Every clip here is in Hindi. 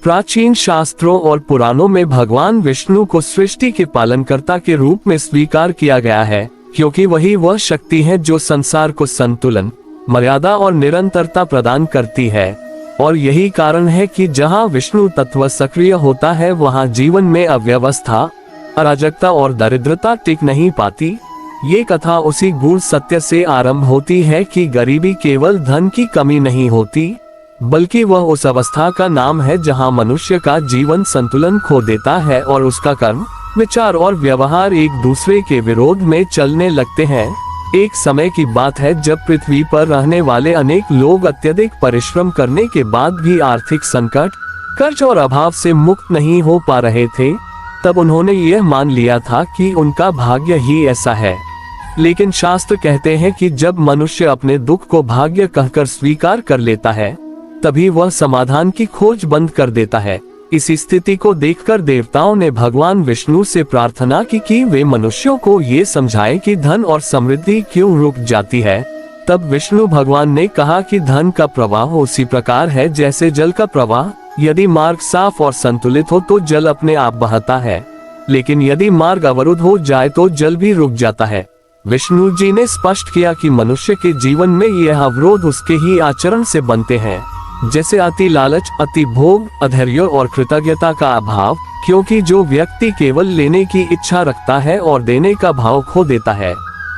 प्राचीन शास्त्रों और पुराणों में भगवान विष्णु को सृष्टि के पालनकर्ता के रूप में स्वीकार किया गया है, क्योंकि वही वह शक्ति है जो संसार को संतुलन, मर्यादा और निरंतरता प्रदान करती है। और यही कारण है कि जहां विष्णु तत्व सक्रिय होता है वहां जीवन में अव्यवस्था, अराजकता और दरिद्रता टिक नहीं पाती। ये कथा उसी गूढ़ सत्य से आरंभ होती है कि गरीबी केवल धन की कमी नहीं होती, बल्कि वह उस अवस्था का नाम है जहां मनुष्य का जीवन संतुलन खो देता है और उसका कर्म, विचार और व्यवहार एक दूसरे के विरोध में चलने लगते हैं। एक समय की बात है जब पृथ्वी पर रहने वाले अनेक लोग अत्यधिक परिश्रम करने के बाद भी आर्थिक संकट, कर्ज और अभाव से मुक्त नहीं हो पा रहे थे। तब उन्होंने यह मान लिया था कि उनका भाग्य ही ऐसा है। लेकिन शास्त्र कहते हैं कि जब मनुष्य अपने दुख को भाग्य कहकर स्वीकार कर लेता है, तभी वह समाधान की खोज बंद कर देता है। इस स्थिति को देखकर देवताओं ने भगवान विष्णु से प्रार्थना की कि वे मनुष्यों को ये समझाएं कि धन और समृद्धि क्यों रुक जाती है। तब विष्णु भगवान ने कहा कि धन का प्रवाह उसी प्रकार है जैसे जल का प्रवाह। यदि मार्ग साफ और संतुलित हो तो जल अपने आप बहता है, लेकिन यदि मार्ग अवरुद्ध हो जाए तो जल भी रुक जाता है। विष्णु जी ने स्पष्ट किया कि मनुष्य के जीवन में यह अवरोध उसके ही आचरण से बनते हैं, जैसे अति लालच, अति भोग, अधैर्य और कृतज्ञता का अभाव। क्योंकि जो व्यक्ति केवल लेने की इच्छा रखता है और देने का भाव खो देता है,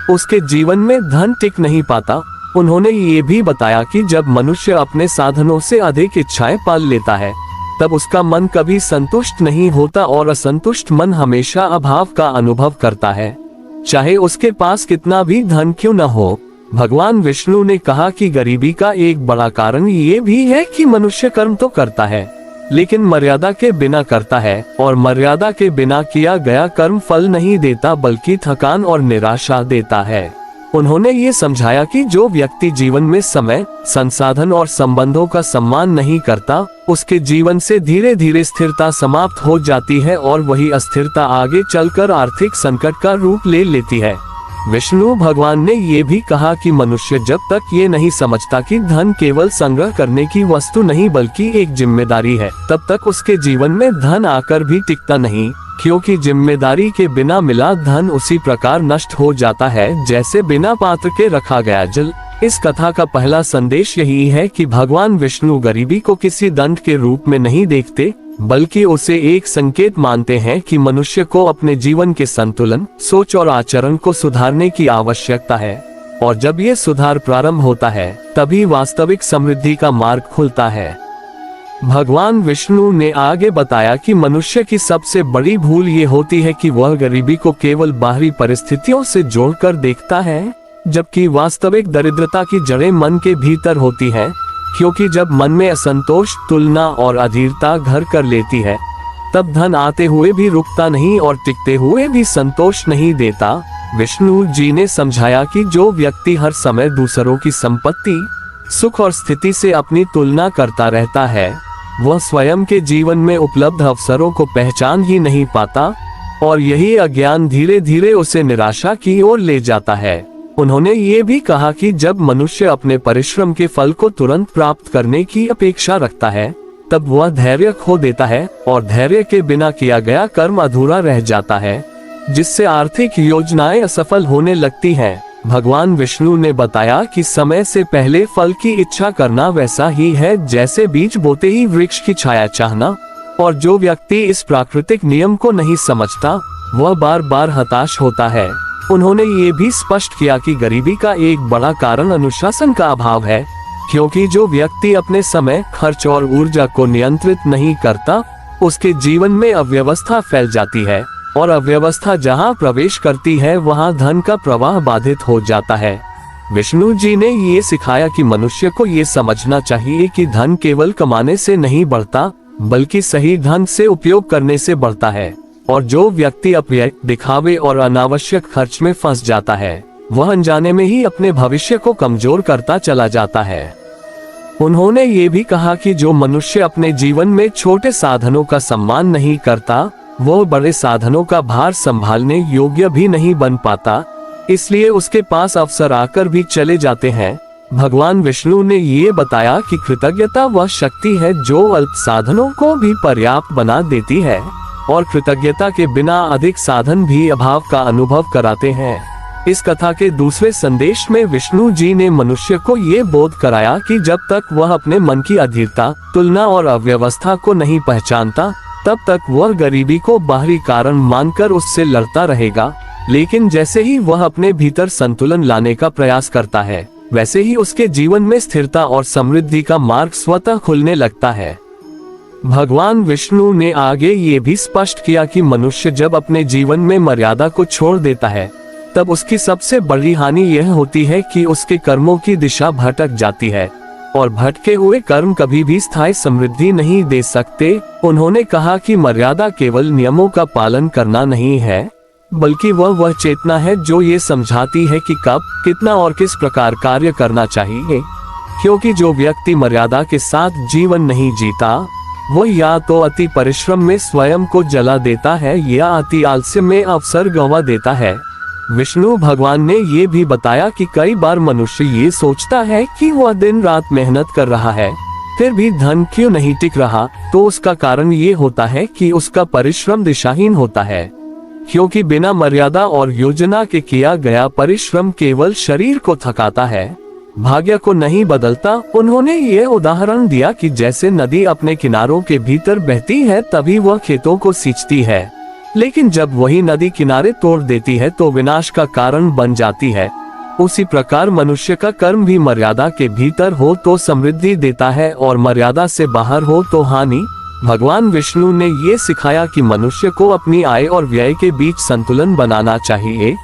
उसके जीवन में धन टिक नहीं पाता। उन्होंने ये भी बताया कि जब मनुष्य अपने साधनों से अधिक इच्छाएं पाल लेता है, तब उसका मन कभी संतुष्ट नहीं होता और असंतुष्ट मन हमेशा अभाव का अनुभव करता है, चाहे उसके पास कितना भी धन क्यों न हो। भगवान विष्णु ने कहा कि गरीबी का एक बड़ा कारण ये भी है कि मनुष्य कर्म तो करता है, लेकिन मर्यादा के बिना करता है, और मर्यादा के बिना किया गया कर्म फल नहीं देता बल्कि थकान और निराशा देता है। उन्होंने ये समझाया कि जो व्यक्ति जीवन में समय, संसाधन और संबंधों का सम्मान नहीं करता, उसके जीवन से धीरे धीरे स्थिरता समाप्त हो जाती है और वही अस्थिरता आगे चलकर आर्थिक संकट का रूप ले लेती है। विष्णु भगवान ने ये भी कहा कि मनुष्य जब तक ये नहीं समझता कि धन केवल संग्रह करने की वस्तु नहीं बल्कि एक जिम्मेदारी है, तब तक उसके जीवन में धन आकर भी टिकता नहीं। क्योंकि जिम्मेदारी के बिना मिला धन उसी प्रकार नष्ट हो जाता है जैसे बिना पात्र के रखा गया जल। इस कथा का पहला संदेश यही है कि भगवान विष्णु गरीबी को किसी दंड के रूप में नहीं देखते, बल्कि उसे एक संकेत मानते हैं कि मनुष्य को अपने जीवन के संतुलन, सोच और आचरण को सुधारने की आवश्यकता है। और जब ये सुधार प्रारंभ होता है, तभी वास्तविक समृद्धि का मार्ग खुलता है। भगवान विष्णु ने आगे बताया कि मनुष्य की सबसे बड़ी भूल ये होती है कि वह गरीबी को केवल बाहरी परिस्थितियों से जोड़कर देखता है, जबकि वास्तविक दरिद्रता की जड़ें मन के भीतर होती हैं। क्योंकि जब मन में असंतोष, तुलना और अधीरता घर कर लेती है, तब धन आते हुए भी रुकता नहीं और टिकते हुए भी संतोष नहीं देता। विष्णु जी ने समझाया कि जो व्यक्ति हर समय दूसरों की संपत्ति, सुख और स्थिति से अपनी तुलना करता रहता है, वह स्वयं के जीवन में उपलब्ध अवसरों को पहचान ही नहीं पाता, और यही अज्ञान धीरे धीरे उसे निराशा की ओर ले जाता है। उन्होंने ये भी कहा कि जब मनुष्य अपने परिश्रम के फल को तुरंत प्राप्त करने की अपेक्षा रखता है, तब वह धैर्य खो देता है, और धैर्य के बिना किया गया कर्म अधूरा रह जाता है, जिससे आर्थिक योजनाएं असफल होने लगती हैं। भगवान विष्णु ने बताया कि समय से पहले फल की इच्छा करना वैसा ही है जैसे बीज बोते ही वृक्ष की छाया चाहना, और जो व्यक्ति इस प्राकृतिक नियम को नहीं समझता, वह बार बार हताश होता है। उन्होंने ये भी स्पष्ट किया कि गरीबी का एक बड़ा कारण अनुशासन का अभाव है, क्योंकि जो व्यक्ति अपने समय, खर्च और ऊर्जा को नियंत्रित नहीं करता, उसके जीवन में अव्यवस्था फैल जाती है, और अव्यवस्था जहां प्रवेश करती है वहां धन का प्रवाह बाधित हो जाता है। विष्णु जी ने ये सिखाया कि मनुष्य को ये समझना चाहिए कि धन केवल कमाने से नहीं बढ़ता, बल्कि सही ढंग से उपयोग करने से बढ़ता है। और जो व्यक्ति अपव्यय, दिखावे और अनावश्यक खर्च में फंस जाता है, वह अनजाने में ही अपने भविष्य को कमजोर करता चला जाता है। उन्होंने ये भी कहा कि जो मनुष्य अपने जीवन में छोटे साधनों का सम्मान नहीं करता, वो बड़े साधनों का भार संभालने योग्य भी नहीं बन पाता, इसलिए उसके पास अवसर आकर भी चले जाते हैं। भगवान विष्णु ने ये बताया कि कृतज्ञता वह शक्ति है जो अल्प साधनों को भी पर्याप्त बना देती है और कृतज्ञता के बिना अधिक साधन भी अभाव का अनुभव कराते हैं। इस कथा के दूसरे संदेश में विष्णु जी ने मनुष्य को ये बोध कराया कि जब तक वह अपने मन की अधीरता, तुलना और अव्यवस्था को नहीं पहचानता, तब तक वह गरीबी को बाहरी कारण मानकर उससे लड़ता रहेगा। लेकिन जैसे ही वह अपने भीतर संतुलन लाने का प्रयास करता है, वैसे ही उसके जीवन में स्थिरता और समृद्धि का मार्ग स्वतः खुलने लगता है। भगवान विष्णु ने आगे ये भी स्पष्ट किया कि मनुष्य जब अपने जीवन में मर्यादा को छोड़ देता है, तब उसकी सबसे बड़ी हानि यह होती है कि उसके कर्मों की दिशा भटक जाती है और भटके हुए कर्म कभी भी स्थायी समृद्धि नहीं दे सकते। उन्होंने कहा कि मर्यादा केवल नियमों का पालन करना नहीं है, बल्कि वह चेतना है जो ये समझाती है कि कब, कितना और किस प्रकार कार्य करना चाहिए। क्योंकि जो व्यक्ति मर्यादा के साथ जीवन नहीं जीता, वो या तो अति परिश्रम में स्वयं को जला देता है या अति आलस्य में अवसर गंवा देता है। विष्णु भगवान ने ये भी बताया कि कई बार मनुष्य ये सोचता है कि वह दिन रात मेहनत कर रहा है, फिर भी धन क्यों नहीं टिक रहा, तो उसका कारण ये होता है कि उसका परिश्रम दिशाहीन होता है। क्योंकि बिना मर्यादा और योजना के किया गया परिश्रम केवल शरीर को थकाता है, भाग्य को नहीं बदलता। उन्होंने ये उदाहरण दिया कि जैसे नदी अपने किनारों के भीतर बहती है तभी वह खेतों को सींचती है, लेकिन जब वही नदी किनारे तोड़ देती है तो विनाश का कारण बन जाती है। उसी प्रकार मनुष्य का कर्म भी मर्यादा के भीतर हो तो समृद्धि देता है और मर्यादा से बाहर हो तो हानि। भगवान विष्णु ने ये सिखाया कि मनुष्य को अपनी आय और व्यय के बीच संतुलन बनाना चाहिए,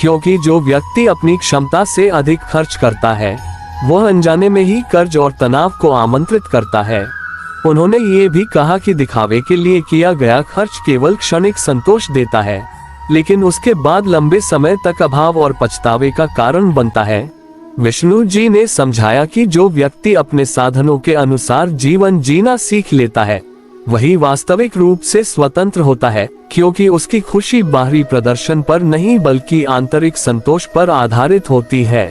क्योंकि जो व्यक्ति अपनी क्षमता से अधिक खर्च करता है, वह अनजाने में ही कर्ज और तनाव को आमंत्रित करता है। उन्होंने ये भी कहा कि दिखावे के लिए किया गया खर्च केवल क्षणिक संतोष देता है, लेकिन उसके बाद लंबे समय तक अभाव और पछतावे का कारण बनता है। विष्णु जी ने समझाया कि जो व्यक्ति अपने साधनों के अनुसार जीवन जीना सीख लेता है, वही वास्तविक रूप से स्वतंत्र होता है, क्योंकि उसकी खुशी बाहरी प्रदर्शन पर नहीं बल्कि आंतरिक संतोष पर आधारित होती है।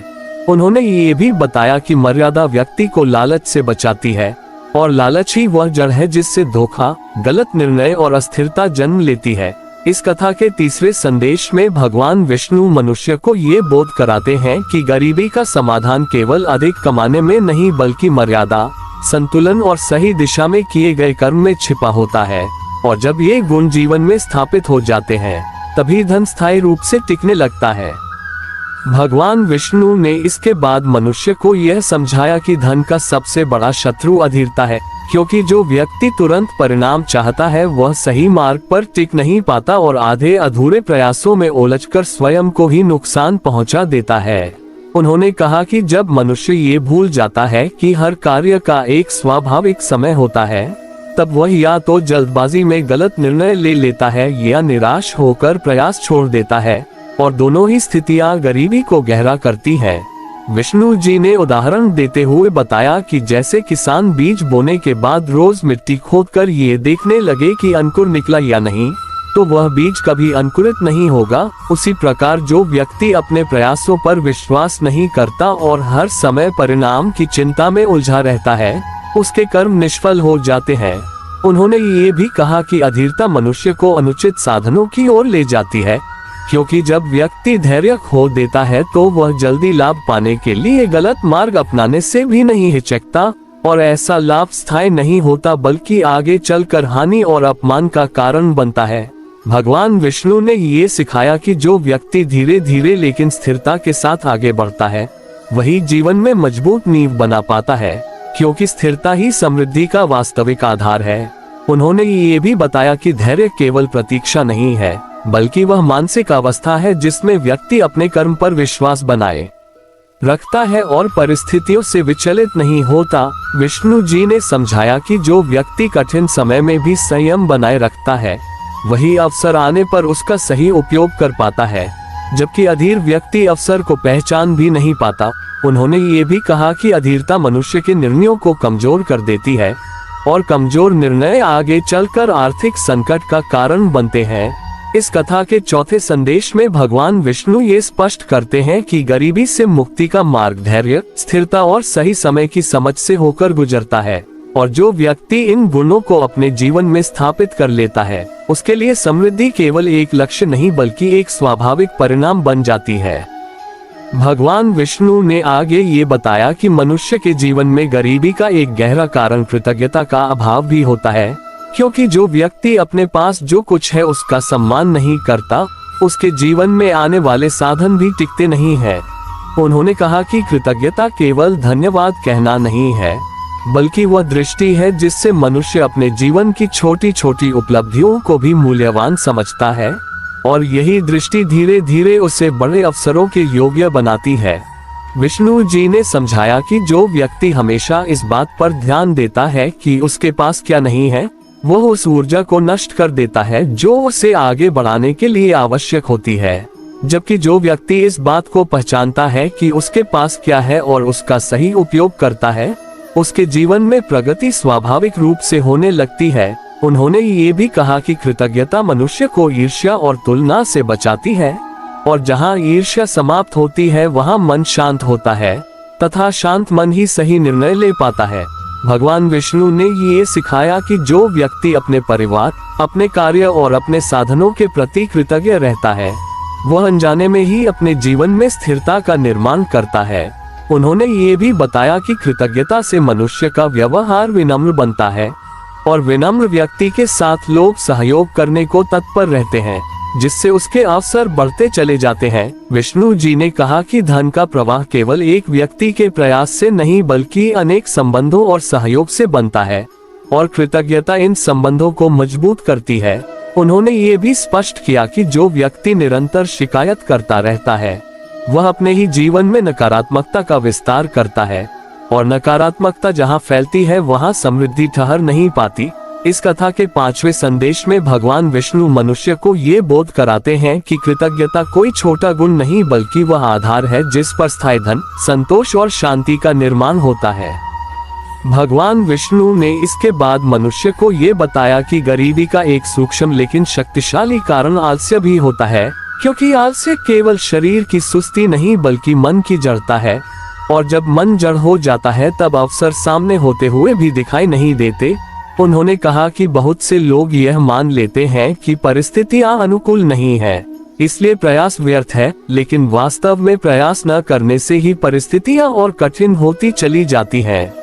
उन्होंने ये भी बताया कि मर्यादा व्यक्ति को लालच से बचाती है और लालच ही वह जड़ है जिससे धोखा, गलत निर्णय और अस्थिरता जन्म लेती है। इस कथा के तीसरे संदेश में भगवान विष्णु मनुष्य को ये बोध कराते हैं कि गरीबी का समाधान केवल अधिक कमाने में नहीं बल्कि मर्यादा, संतुलन और सही दिशा में किए गए कर्म में छिपा होता है। और जब ये गुण जीवन में स्थापित हो जाते हैं, तभी धन स्थायी रूप से टिकने लगता है। भगवान विष्णु ने इसके बाद मनुष्य को यह समझाया कि धन का सबसे बड़ा शत्रु अधीरता है, क्योंकि जो व्यक्ति तुरंत परिणाम चाहता है वह सही मार्ग पर टिक नहीं पाता और आधे अधूरे प्रयासों में उलझकर स्वयं को ही नुकसान पहुंचा देता है। उन्होंने कहा कि जब मनुष्य ये भूल जाता है कि हर कार्य का एक स्वाभाविक समय होता है, तब वह या तो जल्दबाजी में गलत निर्णय ले लेता है या निराश होकर प्रयास छोड़ देता है, और दोनों ही स्थितियां गरीबी को गहरा करती हैं। विष्णु जी ने उदाहरण देते हुए बताया कि जैसे किसान बीज बोने के बाद रोज मिट्टी खोदकर ये देखने लगे कि अंकुर निकला या नहीं, तो वह बीज कभी अंकुरित नहीं होगा। उसी प्रकार जो व्यक्ति अपने प्रयासों पर विश्वास नहीं करता और हर समय परिणाम की चिंता में उलझा रहता है, उसके कर्म निष्फल हो जाते हैं। उन्होंने ये भी कहा कि अधीरता मनुष्य को अनुचित साधनों की ओर ले जाती है, क्योंकि जब व्यक्ति धैर्य खो देता है तो वह जल्दी लाभ पाने के लिए गलत मार्ग अपनाने से भी नहीं हिचकता, और ऐसा लाभ स्थायी नहीं होता बल्कि आगे चलकर हानि और अपमान का कारण बनता है। भगवान विष्णु ने ये सिखाया कि जो व्यक्ति धीरे धीरे लेकिन स्थिरता के साथ आगे बढ़ता है, वही जीवन में मजबूत नींव बना पाता है, क्योंकि स्थिरता ही समृद्धि का वास्तविक आधार है। उन्होंने ये भी बताया कि धैर्य केवल प्रतीक्षा नहीं है, बल्कि वह मानसिक अवस्था है जिसमें व्यक्ति अपने कर्म पर विश्वास बनाए रखता है और परिस्थितियों से विचलित नहीं होता। विष्णु जी ने समझाया कि जो व्यक्ति कठिन समय में भी संयम बनाए रखता है, वही अवसर आने पर उसका सही उपयोग कर पाता है, जबकि अधीर व्यक्ति अवसर को पहचान भी नहीं पाता। उन्होंने ये भी कहा कि अधीरता मनुष्य के निर्णयों को कमजोर कर देती है, और कमजोर निर्णय आगे चलकर आर्थिक संकट का कारण बनते हैं। इस कथा के चौथे संदेश में भगवान विष्णु ये स्पष्ट करते हैं कि गरीबी से मुक्ति का मार्ग धैर्य, स्थिरता और सही समय की समझ से होकर गुजरता है, और जो व्यक्ति इन गुणों को अपने जीवन में स्थापित कर लेता है, उसके लिए समृद्धि केवल एक लक्ष्य नहीं बल्कि एक स्वाभाविक परिणाम बन जाती है। भगवान विष्णु ने आगे ये बताया कि मनुष्य के जीवन में गरीबी का एक गहरा कारण कृतज्ञता का अभाव भी होता है, क्योंकि जो व्यक्ति अपने पास जो कुछ है उसका सम्मान नहीं करता, उसके जीवन में आने वाले साधन भी टिकते नहीं हैं। उन्होंने कहा कि कृतज्ञता केवल धन्यवाद कहना नहीं है, बल्कि वह दृष्टि है जिससे मनुष्य अपने जीवन की छोटी छोटी उपलब्धियों को भी मूल्यवान समझता है, और यही दृष्टि धीरे धीरे उसे बड़े अवसरों के योग्य बनाती है। विष्णु जी ने समझाया कि जो व्यक्ति हमेशा इस बात पर ध्यान देता है कि उसके पास क्या नहीं है, वह उस ऊर्जा को नष्ट कर देता है जो उसे आगे बढ़ाने के लिए आवश्यक होती है, जबकि जो व्यक्ति इस बात को पहचानता है कि उसके पास क्या है और उसका सही उपयोग करता है, उसके जीवन में प्रगति स्वाभाविक रूप से होने लगती है। उन्होंने ये भी कहा कि कृतज्ञता मनुष्य को ईर्ष्या और तुलना से बचाती है, और जहाँ ईर्ष्या समाप्त होती है वहाँ मन शांत होता है, तथा शांत मन ही सही निर्णय ले पाता है। भगवान विष्णु ने ये सिखाया कि जो व्यक्ति अपने परिवार, अपने कार्य और अपने साधनों के प्रति कृतज्ञ रहता है, वह अनजाने में ही अपने जीवन में स्थिरता का निर्माण करता है। उन्होंने ये भी बताया कि कृतज्ञता से मनुष्य का व्यवहार विनम्र बनता है, और विनम्र व्यक्ति के साथ लोग सहयोग करने को तत्पर रहते हैं, जिससे उसके अवसर बढ़ते चले जाते हैं। विष्णु जी ने कहा कि धन का प्रवाह केवल एक व्यक्ति के प्रयास से नहीं बल्कि अनेक संबंधों और सहयोग से बनता है, और कृतज्ञता इन संबंधों को मजबूत करती है। उन्होंने ये भी स्पष्ट किया कि जो व्यक्ति निरंतर शिकायत करता रहता है, वह अपने ही जीवन में नकारात्मकता का विस्तार करता है, और नकारात्मकता जहाँ फैलती है वहाँ समृद्धि ठहर नहीं पाती। इस कथा के पांचवें संदेश में भगवान विष्णु मनुष्य को ये बोध कराते हैं कि कृतज्ञता कोई छोटा गुण नहीं बल्कि वह आधार है जिस पर स्थायी धन, संतोष और शांति का निर्माण होता है। भगवान विष्णु ने इसके बाद मनुष्य को ये बताया कि गरीबी का एक सूक्ष्म लेकिन शक्तिशाली कारण आलस्य भी होता है, क्योंकि आलस्य केवल शरीर की सुस्ती नहीं बल्कि मन की जड़ता है, और जब मन जड़ हो जाता है तब अवसर सामने होते हुए भी दिखाई नहीं देते। उन्होंने कहा कि बहुत से लोग यह मान लेते हैं कि परिस्थितियां अनुकूल नहीं है, इसलिए प्रयास व्यर्थ है, लेकिन वास्तव में प्रयास न करने से ही परिस्थितियां और कठिन होती चली जाती हैं।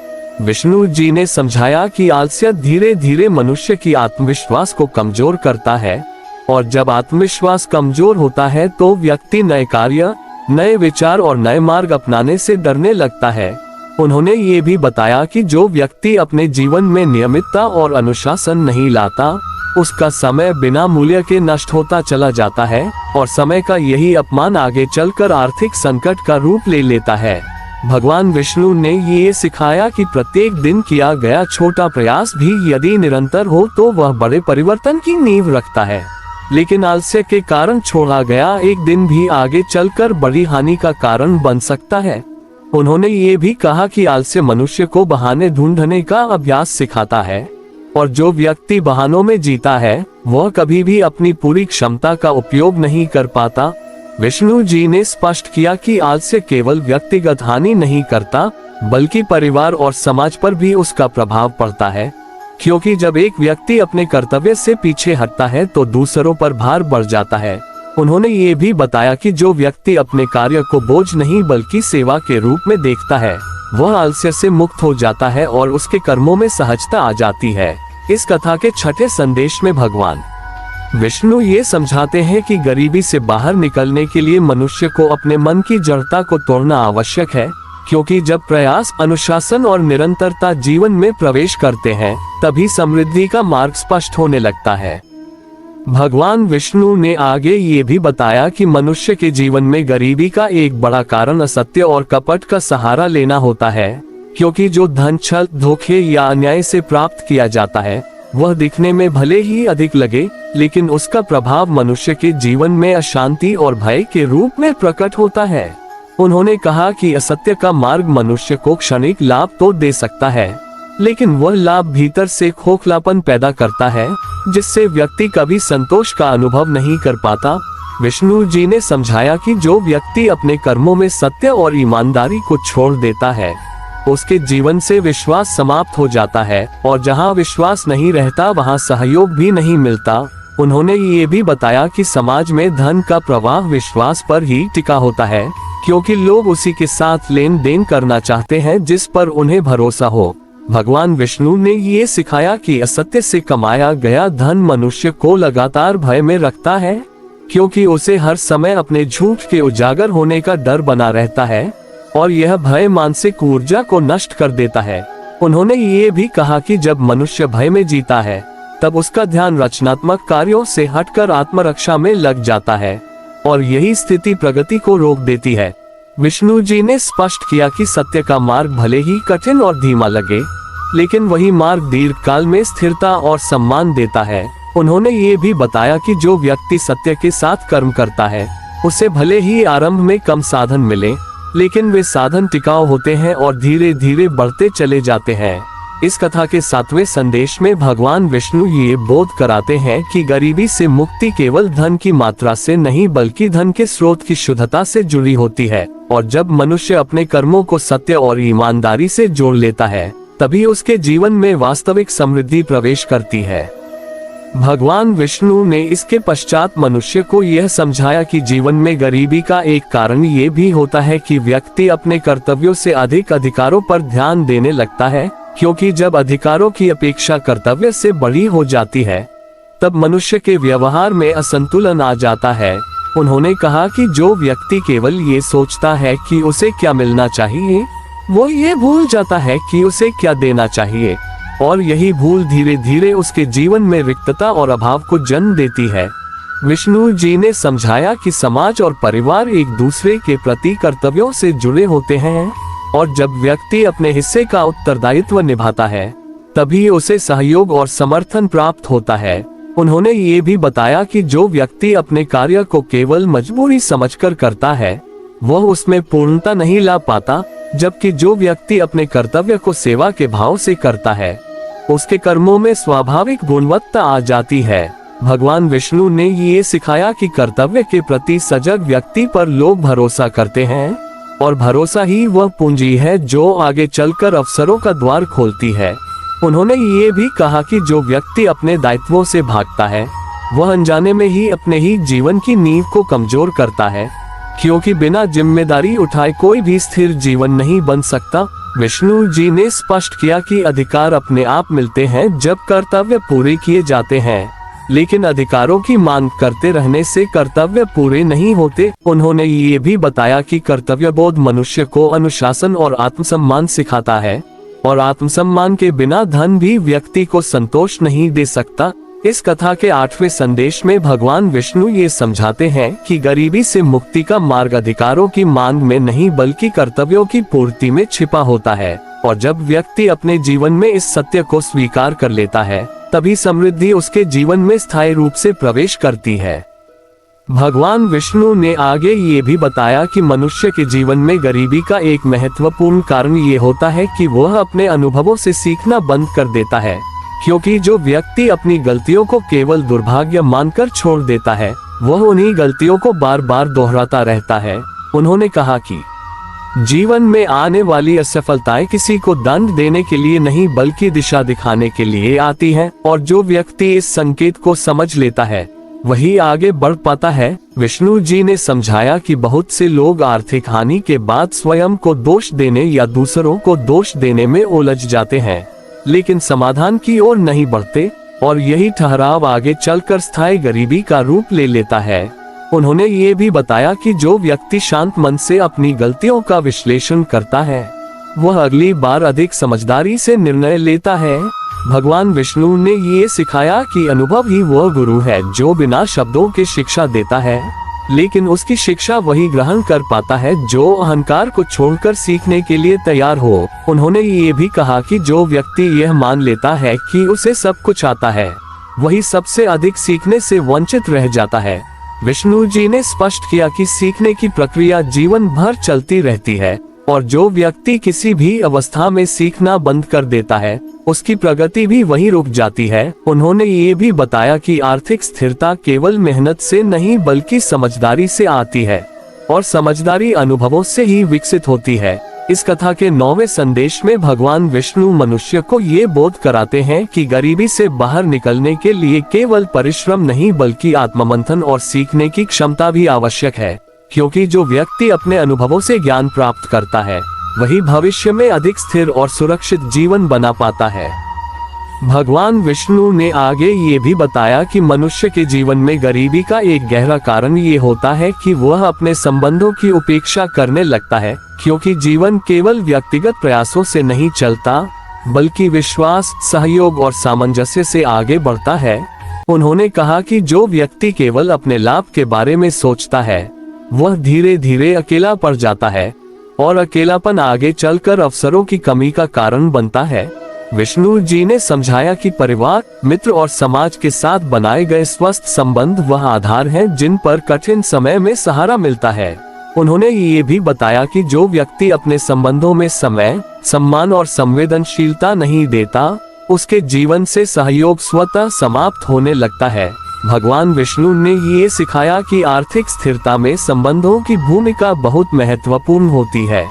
विष्णु जी ने समझाया कि आलस्य धीरे धीरे मनुष्य की आत्मविश्वास को कमजोर करता है, और जब आत्मविश्वास कमजोर होता है तो व्यक्ति नए कार्य, नए विचार और नए मार्ग अपनाने से डरने लगता है। उन्होंने ये भी बताया कि जो व्यक्ति अपने जीवन में नियमितता और अनुशासन नहीं लाता, उसका समय बिना मूल्य के नष्ट होता चला जाता है, और समय का यही अपमान आगे चलकर आर्थिक संकट का रूप ले लेता है। भगवान विष्णु ने ये सिखाया कि प्रत्येक दिन किया गया छोटा प्रयास भी यदि निरंतर हो तो वह बड़े परिवर्तन की नींव रखता है, लेकिन आलस्य के कारण छोड़ा गया एक दिन भी आगे चलकर बड़ी हानि का कारण बन सकता है। उन्होंने ये भी कहा कि आलस्य मनुष्य को बहाने ढूंढने का अभ्यास सिखाता है, और जो व्यक्ति बहानों में जीता है वह कभी भी अपनी पूरी क्षमता का उपयोग नहीं कर पाता। विष्णु जी ने स्पष्ट किया कि आलस्य केवल व्यक्तिगत हानि नहीं करता बल्कि परिवार और समाज पर भी उसका प्रभाव पड़ता है, क्योंकि जब एक व्यक्ति अपने कर्तव्य से पीछे हटता है तो दूसरों पर भार बढ़ जाता है। उन्होंने ये भी बताया कि जो व्यक्ति अपने कार्य को बोझ नहीं बल्कि सेवा के रूप में देखता है, वह आलस्य से मुक्त हो जाता है और उसके कर्मों में सहजता आ जाती है। इस कथा के छठे संदेश में भगवान विष्णु ये समझाते हैं कि गरीबी से बाहर निकलने के लिए मनुष्य को अपने मन की जड़ता को तोड़ना आवश्यक है, क्योंकि जब प्रयास, अनुशासन और निरंतरता जीवन में प्रवेश करते हैं तभी समृद्धि का मार्ग स्पष्ट होने लगता है। भगवान विष्णु ने आगे ये भी बताया कि मनुष्य के जीवन में गरीबी का एक बड़ा कारण असत्य और कपट का सहारा लेना होता है, क्योंकि जो धन छल, धोखे या अन्याय से प्राप्त किया जाता है वह दिखने में भले ही अधिक लगे, लेकिन उसका प्रभाव मनुष्य के जीवन में अशांति और भय के रूप में प्रकट होता है। उन्होंने कहा कि असत्य का मार्ग मनुष्य को क्षणिक लाभ तो दे सकता है, लेकिन वह लाभ भीतर से खोखलापन पैदा करता है, जिससे व्यक्ति कभी संतोष का अनुभव नहीं कर पाता। विष्णु जी ने समझाया कि जो व्यक्ति अपने कर्मों में सत्य और ईमानदारी को छोड़ देता है, उसके जीवन से विश्वास समाप्त हो जाता है, और जहां विश्वास नहीं रहता वहां सहयोग भी नहीं मिलता। उन्होंने ये भी बताया कि समाज में धन का प्रवाह विश्वास पर ही टिका होता है, क्योंकि लोग उसी के साथ लेन देन करना चाहते हैं जिस पर उन्हें भरोसा हो। भगवान विष्णु ने ये सिखाया कि असत्य से कमाया गया धन मनुष्य को लगातार भय में रखता है, क्योंकि उसे हर समय अपने झूठ के उजागर होने का डर बना रहता है, और यह भय मानसिक ऊर्जा को नष्ट कर देता है। उन्होंने ये भी कहा कि जब मनुष्य भय में जीता है, तब उसका ध्यान रचनात्मक कार्यों से हटकर आत्मरक्षा में लग जाता है, और यही स्थिति प्रगति को रोक देती है। विष्णु जी ने स्पष्ट किया कि सत्य का मार्ग भले ही कठिन और धीमा लगे, लेकिन वही मार्ग दीर्घकाल में स्थिरता और सम्मान देता है। उन्होंने ये भी बताया कि जो व्यक्ति सत्य के साथ कर्म करता है, उसे भले ही आरंभ में कम साधन मिले, लेकिन वे साधन टिकाऊ होते हैं और धीरे धीरे बढ़ते चले जाते हैं। इस कथा के 7वें संदेश में भगवान विष्णु ये बोध कराते हैं कि गरीबी से मुक्ति केवल धन की मात्रा से नहीं बल्कि धन के स्रोत की शुद्धता से जुड़ी होती है, और जब मनुष्य अपने कर्मों को सत्य और ईमानदारी से जोड़ लेता है, तभी उसके जीवन में वास्तविक समृद्धि प्रवेश करती है। भगवान विष्णु ने इसके पश्चात मनुष्य को यह समझाया कि जीवन में गरीबी का एक कारण ये भी होता है कि व्यक्ति अपने कर्तव्यों से अधिक अधिकारों पर ध्यान देने लगता है, क्योंकि जब अधिकारों की अपेक्षा कर्तव्य से बड़ी हो जाती है, तब मनुष्य के व्यवहार में असंतुलन आ जाता है। उन्होंने कहा कि जो व्यक्ति केवल ये सोचता है कि उसे क्या मिलना चाहिए, वो ये भूल जाता है कि उसे क्या देना चाहिए, और यही भूल धीरे धीरे उसके जीवन में रिक्तता और अभाव को जन्म देती है। विष्णु जी ने समझाया कि समाज और परिवार एक दूसरे के प्रति कर्तव्यों से जुड़े होते हैं, और जब व्यक्ति अपने हिस्से का उत्तरदायित्व निभाता है, तभी उसे सहयोग और समर्थन प्राप्त होता है। उन्होंने ये भी बताया कि जो व्यक्ति अपने कार्य को केवल मजबूरी समझकर करता है, वह उसमें पूर्णता नहीं ला पाता, जबकि जो व्यक्ति अपने कर्तव्य को सेवा के भाव से करता है, उसके कर्मों में स्वाभाविक गुणवत्ता आ जाती है। भगवान विष्णु ने ये सिखाया कि कर्तव्य के प्रति सजग व्यक्ति पर लोग भरोसा करते हैं, और भरोसा ही वह पूंजी है जो आगे चलकर अवसरों का द्वार खोलती है। उन्होंने ये भी कहा कि जो व्यक्ति अपने दायित्वों से भागता है, वह अनजाने में ही अपने ही जीवन की नींव को कमजोर करता है, क्योंकि बिना जिम्मेदारी उठाए कोई भी स्थिर जीवन नहीं बन सकता। विष्णु जी ने स्पष्ट किया कि अधिकार अपने आप मिलते हैं जब कर्तव्य पूरे किए जाते हैं, लेकिन अधिकारों की मांग करते रहने से कर्तव्य पूरे नहीं होते। उन्होंने ये भी बताया कि कर्तव्य बोध मनुष्य को अनुशासन और आत्मसम्मान सिखाता है, और आत्मसम्मान के बिना धन भी व्यक्ति को संतोष नहीं दे सकता। इस कथा के 8वें संदेश में भगवान विष्णु ये समझाते हैं कि गरीबी से मुक्ति का मार्ग अधिकारों की मांग में नहीं बल्कि कर्तव्यों की पूर्ति में छिपा होता है, और जब व्यक्ति अपने जीवन में इस सत्य को स्वीकार कर लेता है, तभी समृद्धि उसके जीवन में स्थायी रूप से प्रवेश करती है। भगवान विष्णु ने आगे ये भी बताया कि मनुष्य के जीवन में गरीबी का एक महत्वपूर्ण कारण ये होता है कि वह अपने अनुभवों से सीखना बंद कर देता है, क्योंकि जो व्यक्ति अपनी गलतियों को केवल दुर्भाग्य मानकर छोड़ देता है, वह उन्हीं गलतियों को बार बार दोहराता रहता है। उन्होंने कहा कि जीवन में आने वाली असफलताएं किसी को दंड देने के लिए नहीं बल्कि दिशा दिखाने के लिए आती हैं, और जो व्यक्ति इस संकेत को समझ लेता है, वही आगे बढ़ पाता है। विष्णु जी ने समझाया कि बहुत से लोग आर्थिक हानि के बाद स्वयं को दोष देने या दूसरों को दोष देने में उलझ जाते हैं, लेकिन समाधान की ओर नहीं बढ़ते, और यही ठहराव आगे चलकर स्थायी गरीबी का रूप ले लेता है। उन्होंने ये भी बताया कि जो व्यक्ति शांत मन से अपनी गलतियों का विश्लेषण करता है, वह अगली बार अधिक समझदारी से निर्णय लेता है। भगवान विष्णु ने ये सिखाया कि अनुभव ही वह गुरु है जो बिना शब्दों के शिक्षा देता है, लेकिन उसकी शिक्षा वही ग्रहण कर पाता है जो अहंकार को छोड़कर सीखने के लिए तैयार हो। उन्होंने ये भी कहा कि जो व्यक्ति यह मान लेता है कि उसे सब कुछ आता है, वही सबसे अधिक सीखने से वंचित रह जाता है। विष्णु जी ने स्पष्ट किया कि सीखने की प्रक्रिया जीवन भर चलती रहती है, और जो व्यक्ति किसी भी अवस्था में सीखना बंद कर देता है उसकी प्रगति भी वहीं रुक जाती है। उन्होंने ये भी बताया कि आर्थिक स्थिरता केवल मेहनत से नहीं बल्कि समझदारी से आती है और समझदारी अनुभवों से ही विकसित होती है। इस कथा के 9वें संदेश में भगवान विष्णु मनुष्य को ये बोध कराते हैं कि गरीबी से बाहर निकलने के लिए केवल परिश्रम नहीं बल्कि आत्ममंथन और सीखने की क्षमता भी आवश्यक है, क्योंकि जो व्यक्ति अपने अनुभवों से ज्ञान प्राप्त करता है वही भविष्य में अधिक स्थिर और सुरक्षित जीवन बना पाता है। भगवान विष्णु ने आगे ये भी बताया कि मनुष्य के जीवन में गरीबी का एक गहरा कारण ये होता है कि वह अपने संबंधों की उपेक्षा करने लगता है, क्योंकि जीवन केवल व्यक्तिगत प्रयासों से नहीं चलता बल्कि विश्वास, सहयोग और सामंजस्य से आगे बढ़ता है। उन्होंने कहा कि जो व्यक्ति केवल अपने लाभ के बारे में सोचता है वह धीरे धीरे अकेला पड़ जाता है और अकेलापन आगे चलकर अवसरों की कमी का कारण बनता है। विष्णु जी ने समझाया कि परिवार, मित्र और समाज के साथ बनाए गए स्वस्थ संबंध वह आधार हैं जिन पर कठिन समय में सहारा मिलता है। उन्होंने ये भी बताया कि जो व्यक्ति अपने संबंधों में समय, सम्मान और संवेदनशीलता नहीं देता उसके जीवन से सहयोग स्वतः समाप्त होने लगता है। भगवान विष्णु ने ये सिखाया कि आर्थिक स्थिरता में संबंधों की भूमिका बहुत महत्वपूर्ण होती है,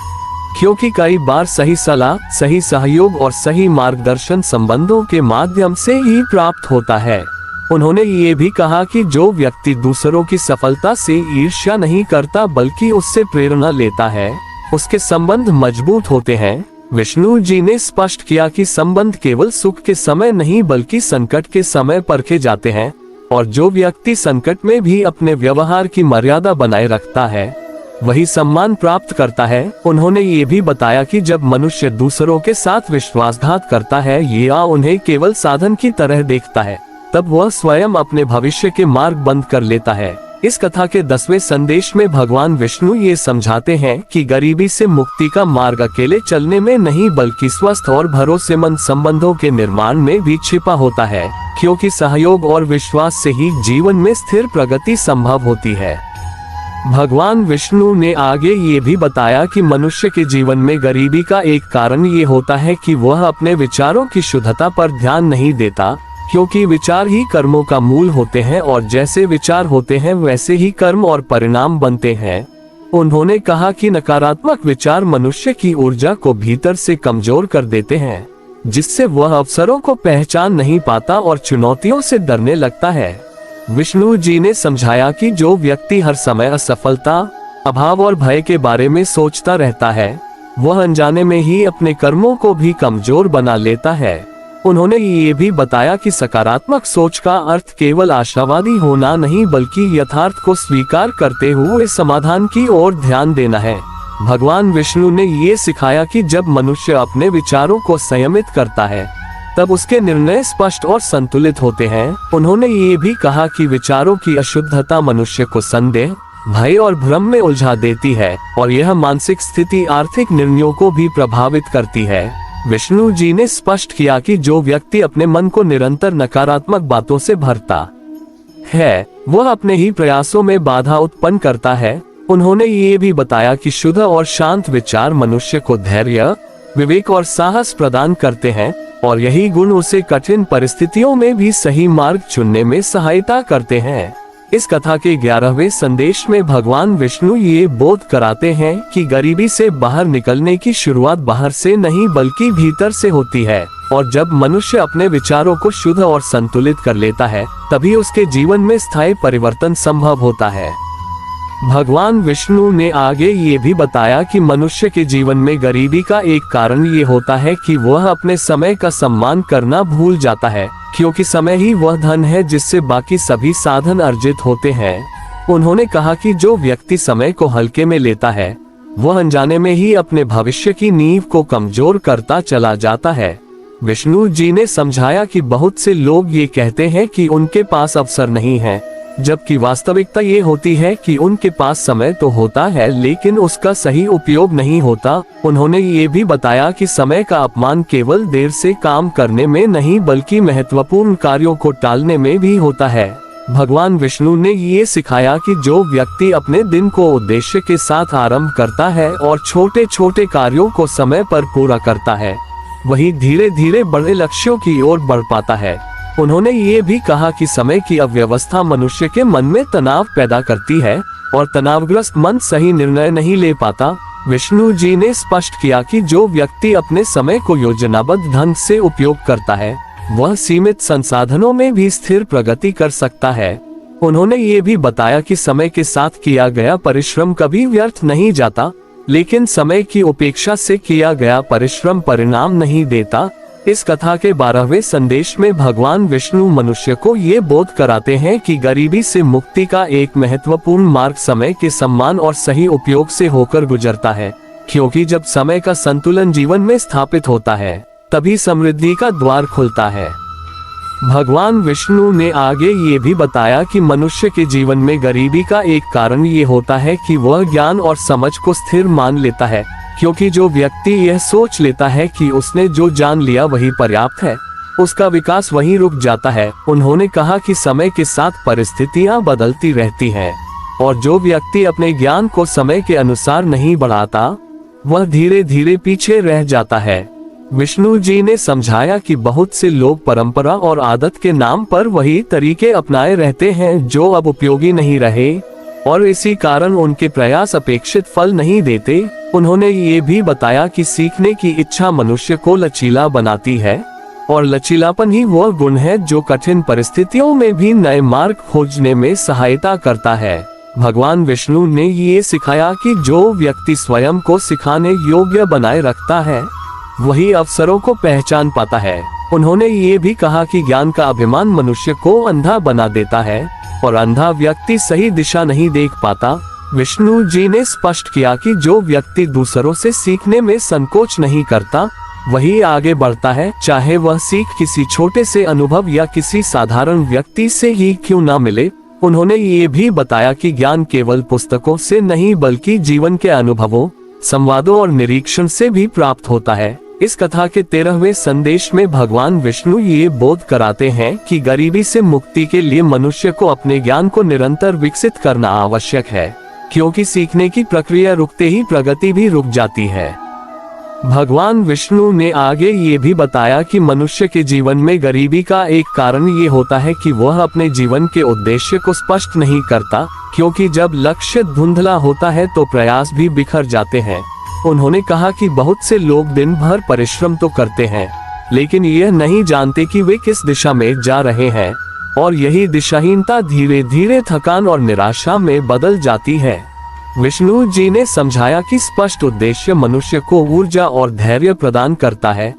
क्योंकि कई बार सही सलाह, सही सहयोग और सही मार्गदर्शन संबंधों के माध्यम से ही प्राप्त होता है। उन्होंने ये भी कहा कि जो व्यक्ति दूसरों की सफलता से ईर्ष्या नहीं करता बल्कि उससे प्रेरणा लेता है उसके संबंध मजबूत होते हैं। विष्णु जी ने स्पष्ट किया कि संबंध केवल सुख के समय नहीं बल्कि संकट के समय परखे जाते हैं और जो व्यक्ति संकट में भी अपने व्यवहार की मर्यादा बनाए रखता है वही सम्मान प्राप्त करता है। उन्होंने ये भी बताया कि जब मनुष्य दूसरों के साथ विश्वासघात करता है या उन्हें केवल साधन की तरह देखता है तब वह स्वयं अपने भविष्य के मार्ग बंद कर लेता है। इस कथा के 10वें संदेश में भगवान विष्णु ये समझाते हैं कि गरीबी से मुक्ति का मार्ग अकेले चलने में नहीं बल्कि स्वस्थ और भरोसेमंद संबंधों के निर्माण में भी छिपा होता है, क्योंकि सहयोग और विश्वास से ही जीवन में स्थिर प्रगति संभव होती है। भगवान विष्णु ने आगे ये भी बताया कि मनुष्य के जीवन में गरीबी का एक कारण ये होता है कि वह अपने विचारों की शुद्धता पर ध्यान नहीं देता, क्योंकि विचार ही कर्मों का मूल होते हैं और जैसे विचार होते हैं वैसे ही कर्म और परिणाम बनते हैं। उन्होंने कहा कि नकारात्मक विचार मनुष्य की ऊर्जा को भीतर से कमजोर कर देते हैं, जिससे वह अवसरों को पहचान नहीं पाता और चुनौतियों से डरने लगता है। विष्णु जी ने समझाया कि जो व्यक्ति हर समय असफलता, अभाव और भय के बारे में सोचता रहता है वह अनजाने में ही अपने कर्मों को भी कमजोर बना लेता है। उन्होंने ये भी बताया कि सकारात्मक सोच का अर्थ केवल आशावादी होना नहीं बल्कि यथार्थ को स्वीकार करते हुए समाधान की ओर ध्यान देना है। भगवान विष्णु ने ये सिखाया कि जब मनुष्य अपने विचारों को संयमित करता है तब उसके निर्णय स्पष्ट और संतुलित होते हैं। उन्होंने ये भी कहा कि विचारों की अशुद्धता मनुष्य को संदेह, भय और भ्रम में उलझा देती है और यह मानसिक स्थिति आर्थिक निर्णयों को भी प्रभावित करती है। विष्णु जी ने स्पष्ट किया कि जो व्यक्ति अपने मन को निरंतर नकारात्मक बातों से भरता है वह अपने ही प्रयासों में बाधा उत्पन्न करता है। उन्होंने ये भी बताया कि शुद्ध और शांत विचार मनुष्य को धैर्य, विवेक और साहस प्रदान करते हैं और यही गुण उसे कठिन परिस्थितियों में भी सही मार्ग चुनने में सहायता करते हैं। इस कथा के 11वें संदेश में भगवान विष्णु ये बोध कराते हैं कि गरीबी से बाहर निकलने की शुरुआत बाहर से नहीं बल्कि भीतर से होती है और जब मनुष्य अपने विचारों को शुद्ध और संतुलित कर लेता है तभी उसके जीवन में स्थायी परिवर्तन संभव होता है। भगवान विष्णु ने आगे ये भी बताया कि मनुष्य के जीवन में गरीबी का एक कारण ये होता है कि वह अपने समय का सम्मान करना भूल जाता है, क्योंकि समय ही वह धन है जिससे बाकी सभी साधन अर्जित होते हैं। उन्होंने कहा कि जो व्यक्ति समय को हल्के में लेता है वह अनजाने में ही अपने भविष्य की नींव को कमजोर करता चला जाता है। विष्णु जी ने समझाया कि बहुत से लोग ये कहते हैं कि उनके पास अवसर नहीं है, जबकि वास्तविकता ये होती है कि उनके पास समय तो होता है लेकिन उसका सही उपयोग नहीं होता। उन्होंने ये भी बताया कि समय का अपमान केवल देर से काम करने में नहीं बल्कि महत्वपूर्ण कार्यों को टालने में भी होता है। भगवान विष्णु ने ये सिखाया कि जो व्यक्ति अपने दिन को उद्देश्य के साथ आरंभ करता है और छोटे छोटे कार्यों को समय पर पूरा करता है, वही धीरे धीरे बड़े लक्ष्यों की ओर बढ़ पाता है। उन्होंने ये भी कहा कि समय की अव्यवस्था मनुष्य के मन में तनाव पैदा करती है और तनावग्रस्त मन सही निर्णय नहीं ले पाता। विष्णु जी ने स्पष्ट किया कि जो व्यक्ति अपने समय को योजनाबद्ध ढंग से उपयोग करता है, वह सीमित संसाधनों में भी स्थिर प्रगति कर सकता है। उन्होंने ये भी बताया कि समय के साथ किया गया परिश्रम कभी व्यर्थ नहीं जाता, लेकिन समय की उपेक्षा से किया गया परिश्रम परिणाम नहीं देता। इस कथा के 12वें संदेश में भगवान विष्णु मनुष्य को ये बोध कराते हैं कि गरीबी से मुक्ति का एक महत्वपूर्ण मार्ग समय के सम्मान और सही उपयोग से होकर गुजरता है, क्योंकि जब समय का संतुलन जीवन में स्थापित होता है, तभी समृद्धि का द्वार खुलता है। भगवान विष्णु ने आगे ये भी बताया कि मनुष्य के जीवन में गरीबी का एक कारण ये होता है कि वह ज्ञान और समझ को स्थिर मान लेता है, क्योंकि जो व्यक्ति यह सोच लेता है कि उसने जो जान लिया वही पर्याप्त है, उसका विकास वहीं रुक जाता है। उन्होंने कहा कि समय के साथ परिस्थितियां बदलती रहती हैं और जो व्यक्ति अपने ज्ञान को समय के अनुसार नहीं बढ़ाता, वह धीरे धीरे पीछे रह जाता है। विष्णु जी ने समझाया कि बहुत से लोग परंपरा और आदत के नाम पर वही तरीके अपनाए रहते हैं जो अब उपयोगी नहीं रहे और इसी कारण उनके प्रयास अपेक्षित फल नहीं देते। उन्होंने ये भी बताया कि सीखने की इच्छा मनुष्य को लचीला बनाती है और लचीलापन ही वह गुण है जो कठिन परिस्थितियों में भी नए मार्ग खोजने में सहायता करता है। भगवान विष्णु ने ये सिखाया कि जो व्यक्ति स्वयं को सिखाने योग्य बनाए रखता है, वही अवसरों को पहचान पाता है। उन्होंने ये भी कहा कि ज्ञान का अभिमान मनुष्य को अंधा बना देता है और अंधा व्यक्ति सही दिशा नहीं देख पाता। विष्णु जी ने स्पष्ट किया कि जो व्यक्ति दूसरों से सीखने में संकोच नहीं करता, वही आगे बढ़ता है, चाहे वह सीख किसी छोटे से अनुभव या किसी साधारण व्यक्ति से ही क्यों न मिले। उन्होंने ये भी बताया कि ज्ञान केवल पुस्तकों से नहीं बल्कि जीवन के अनुभवों, संवादों और निरीक्षण से भी प्राप्त होता है। इस कथा के 13वें संदेश में भगवान विष्णु ये बोध कराते हैं कि गरीबी से मुक्ति के लिए मनुष्य को अपने ज्ञान को निरंतर विकसित करना आवश्यक है, क्योंकि सीखने की प्रक्रिया रुकते ही प्रगति भी रुक जाती है। भगवान विष्णु ने आगे ये भी बताया कि मनुष्य के जीवन में गरीबी का एक कारण ये होता है कि वह अपने जीवन के उद्देश्य को स्पष्ट नहीं करता, क्योंकि जब लक्ष्य धुंधला होता है तो प्रयास भी बिखर जाते हैं। उन्होंने कहा कि बहुत से लोग दिन भर परिश्रम तो करते हैं, लेकिन यह नहीं जानते कि वे किस दिशा में जा रहे हैं और यही दिशाहीनता धीरे धीरे थकान और निराशा में बदल जाती है। विष्णु जी ने समझाया कि स्पष्ट उद्देश्य मनुष्य को ऊर्जा और धैर्य प्रदान करता है,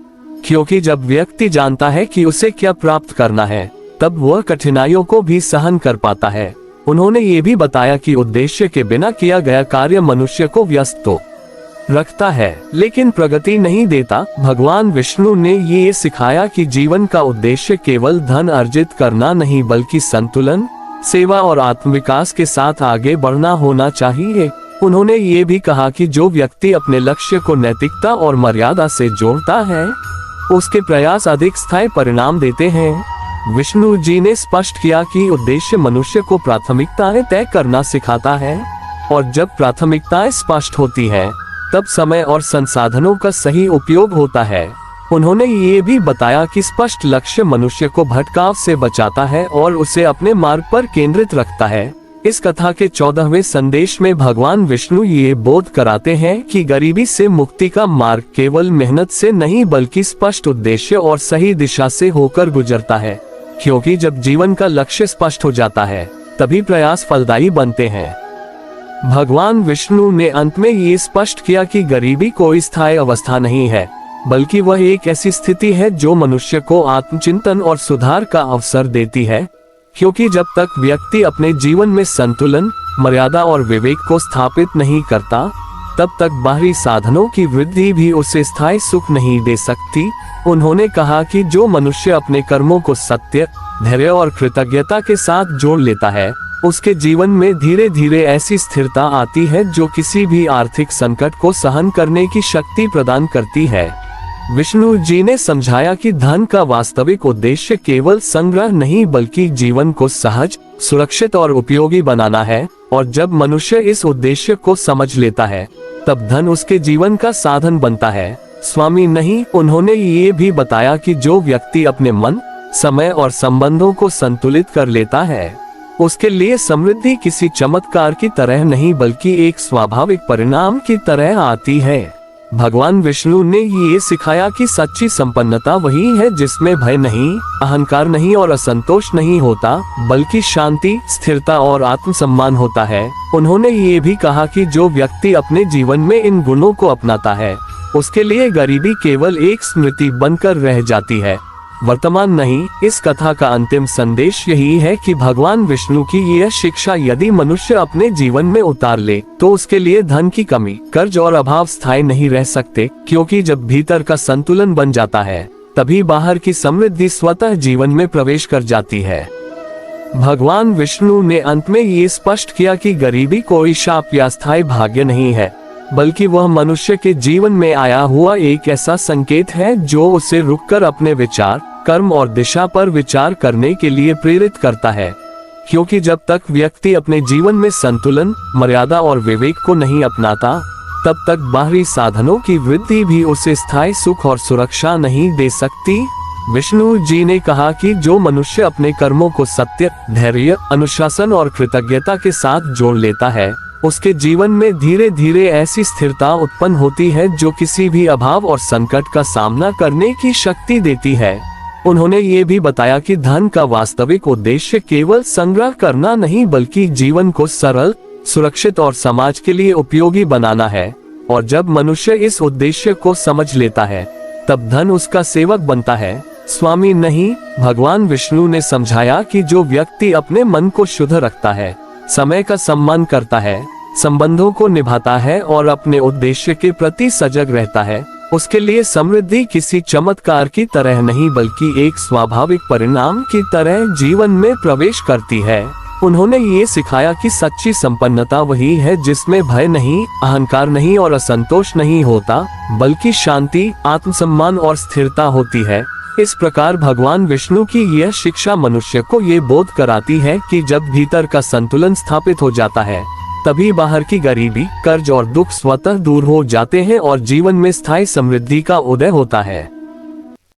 क्योंकि जब व्यक्ति जानता है कि उसे क्या प्राप्त करना है, तब वह कठिनाइयों को भी सहन कर पाता है। उन्होंने ये भी बताया कि उद्देश्य के बिना किया गया कार्य मनुष्य को व्यस्त तो रखता है, लेकिन प्रगति नहीं देता। भगवान विष्णु ने ये सिखाया कि जीवन का उद्देश्य केवल धन अर्जित करना नहीं बल्कि संतुलन, सेवा और आत्मविकास के साथ आगे बढ़ना होना चाहिए। उन्होंने ये भी कहा कि जो व्यक्ति अपने लक्ष्य को नैतिकता और मर्यादा से जोड़ता है, उसके प्रयास अधिक स्थायी परिणाम देते हैं। विष्णु जी ने स्पष्ट किया कि उद्देश्य मनुष्य को प्राथमिकताएं तय करना सिखाता है और जब प्राथमिकताएं स्पष्ट होती हैं, तब समय और संसाधनों का सही उपयोग होता है। उन्होंने ये भी बताया कि स्पष्ट लक्ष्य मनुष्य को भटकाव से बचाता है और उसे अपने मार्ग पर केंद्रित रखता है। इस कथा के 14वें संदेश में भगवान विष्णु ये बोध कराते हैं कि गरीबी से मुक्ति का मार्ग केवल मेहनत से नहीं बल्कि स्पष्ट उद्देश्य और सही दिशा से होकर गुजरता है, क्योंकि जब जीवन का लक्ष्य स्पष्ट हो जाता है, तभी प्रयास फलदायी बनते हैं। भगवान विष्णु ने अंत में ये स्पष्ट किया कि गरीबी कोई स्थायी अवस्था नहीं है, बल्कि वह एक ऐसी स्थिति है जो मनुष्य को आत्मचिंतन और सुधार का अवसर देती है, क्योंकि जब तक व्यक्ति अपने जीवन में संतुलन, मर्यादा और विवेक को स्थापित नहीं करता, तब तक बाहरी साधनों की वृद्धि भी उसे स्थायी सुख नहीं दे सकती। उन्होंने कहा कि जो मनुष्य अपने कर्मों को सत्य, धैर्य और कृतज्ञता के साथ जोड़ लेता है, उसके जीवन में धीरे धीरे ऐसी स्थिरता आती है जो किसी भी आर्थिक संकट को सहन करने की शक्ति प्रदान करती है। विष्णु जी ने समझाया कि धन का वास्तविक उद्देश्य केवल संग्रह नहीं बल्कि जीवन को सहज, सुरक्षित और उपयोगी बनाना है, और जब मनुष्य इस उद्देश्य को समझ लेता है तब धन उसके जीवन का साधन बनता है। स्वामी नहीं, उन्होंने ये भी बताया कि जो व्यक्ति अपने मन, समय और संबंधों को संतुलित कर लेता है उसके लिए समृद्धि किसी चमत्कार की तरह नहीं बल्कि एक स्वाभाविक परिणाम की तरह आती है। भगवान विष्णु ने ये सिखाया कि सच्ची संपन्नता वही है जिसमें भय नहीं, अहंकार नहीं और असंतोष नहीं होता, बल्कि शांति, स्थिरता और आत्मसम्मान होता है। उन्होंने ये भी कहा कि जो व्यक्ति अपने जीवन में इन गुणों को अपनाता है उसके लिए गरीबी केवल एक स्मृति बनकर रह जाती है, वर्तमान नहीं। इस कथा का अंतिम संदेश यही है कि भगवान विष्णु की यह शिक्षा यदि मनुष्य अपने जीवन में उतार ले तो उसके लिए धन की कमी, कर्ज और अभाव स्थायी नहीं रह सकते, क्योंकि जब भीतर का संतुलन बन जाता है तभी बाहर की समृद्धि स्वतः जीवन में प्रवेश कर जाती है। भगवान विष्णु ने अंत में ये स्पष्ट किया कि गरीबी कोई शाप या स्थायी भाग्य नहीं है, बल्कि वह मनुष्य के जीवन में आया हुआ एक ऐसा संकेत है जो उसे रुककर अपने विचार, कर्म और दिशा पर विचार करने के लिए प्रेरित करता है। क्योंकि जब तक व्यक्ति अपने जीवन में संतुलन, मर्यादा और विवेक को नहीं अपनाता तब तक बाहरी साधनों की वृद्धि भी उसे स्थायी सुख और सुरक्षा नहीं दे सकती। विष्णु जी ने कहा कि जो मनुष्य अपने कर्मों को सत्य, धैर्य, अनुशासन और कृतज्ञता के साथ जोड़ लेता है उसके जीवन में धीरे धीरे ऐसी स्थिरता उत्पन्न होती है जो किसी भी अभाव और संकट का सामना करने की शक्ति देती है। उन्होंने ये भी बताया कि धन का वास्तविक उद्देश्य केवल संग्रह करना नहीं बल्कि जीवन को सरल, सुरक्षित और समाज के लिए उपयोगी बनाना है, और जब मनुष्य इस उद्देश्य को समझ लेता है तब धन उसका सेवक बनता है। स्वामी नहीं, भगवान विष्णु ने समझाया कि जो व्यक्ति अपने मन को शुद्ध रखता है, समय का सम्मान करता है, संबंधों को निभाता है और अपने उद्देश्य के प्रति सजग रहता है, उसके लिए समृद्धि किसी चमत्कार की तरह नहीं बल्कि एक स्वाभाविक परिणाम की तरह जीवन में प्रवेश करती है। उन्होंने ये सिखाया कि सच्ची संपन्नता वही है जिसमें भय नहीं, अहंकार नहीं और असंतोष नहीं होता, बल्कि शांति, आत्मसम्मान और स्थिरता होती है। इस प्रकार भगवान विष्णु की यह शिक्षा मनुष्य को ये बोध कराती है कि जब भीतर का संतुलन स्थापित हो जाता है तभी बाहर की गरीबी, कर्ज और दुख स्वतः दूर हो जाते हैं और जीवन में स्थायी समृद्धि का उदय होता है।